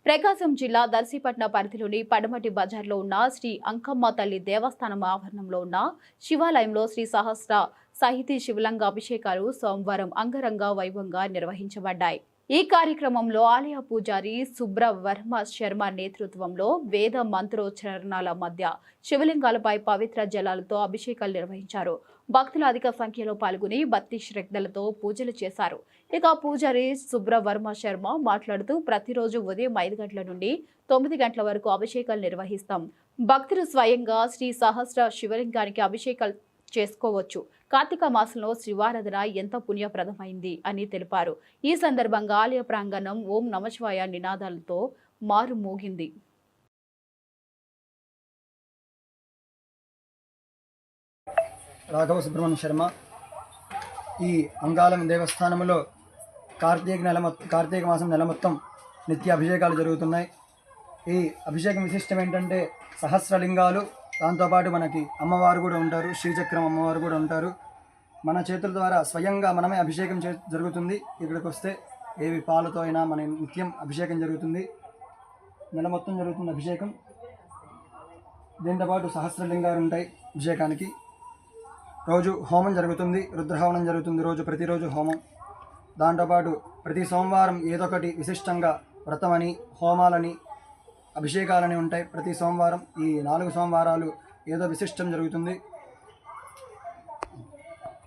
ప్రకాశం జిల్లా దర్శిపట్నం పరిధిలోని పడమటి బజార్లో ఉన్న శ్రీ అంకమ్మ తల్లి దేవస్థానం ఆవరణంలో ఉన్న శివాలయంలో శ్రీ సహస్ర సహితి శివలింగ అభిషేకాలు సోమవారం అంగరంగ వైభవంగా నిర్వహించబడ్డాయి. ఈ కార్యక్రమంలో ఆలయ పూజారి సుబ్రవర్మ శర్మ నేతృత్వంలో వేద మంత్రోచ్చరణల మధ్య శివలింగాలపై పవిత్ర జలాలతో అభిషేకాలు నిర్వహించారు. భక్తులు అధిక సంఖ్యలో పాల్గొని భక్తి శ్రద్ధలతో పూజలు చేశారు. ఇక పూజారి సుబ్రవర్మ శర్మ మాట్లాడుతూ ప్రతిరోజు ఉదయం 5 గంటల నుండి 9 గంటల వరకు అభిషేకాలు నిర్వహిస్తాం. భక్తులు స్వయంగా శ్రీ సహస్ర శివలింగానికి అభిషేకాలు చేసుకోవచ్చు. కార్తీక మాసంలో శివారాధన ఎంత పుణ్యప్రదమైంది అని తెలిపారు. ఈ సందర్భంగా ఆలయ ప్రాంగణం ఓం నమశివాయ నినాదాలతో మారుమోగింది. రాఘవ సుబ్రహ్మణ్య శర్మ. ఈ అంగాళం దేవస్థానంలో కార్తీక మాసం నెల మొత్తం నిత్య అభిషేకాలు జరుగుతున్నాయి. ఈ అభిషేకం విశిష్టం ఏంటంటే సహస్రలింగాలు, దాంతోపాటు మనకి అమ్మవారు కూడా ఉంటారు, శ్రీచక్రం అమ్మవారు కూడా ఉంటారు. మన చేతుల ద్వారా స్వయంగా మనమే అభిషేకం జరుగుతుంది. ఇక్కడికి వస్తే ఏవి పాలతో అయినా మన నిత్యం అభిషేకం జరుగుతుంది. నెల మొత్తం జరుగుతుంది అభిషేకం. దీంతోపాటు సహస్రలింగాలు ఉంటాయి అభిషేకానికి. రోజు హోమం జరుగుతుంది, రుద్రహవనం జరుగుతుంది ప్రతిరోజు హోమం. దాంతోపాటు ప్రతి సోమవారం ఏదో ఒకటి విశిష్టంగా వ్రతమని, హోమాలని, అభిషేకాలని ఉంటాయి ప్రతి సోమవారం. ఈ 4 సోమవారాలు ఏదో విశిష్టం జరుగుతుంది.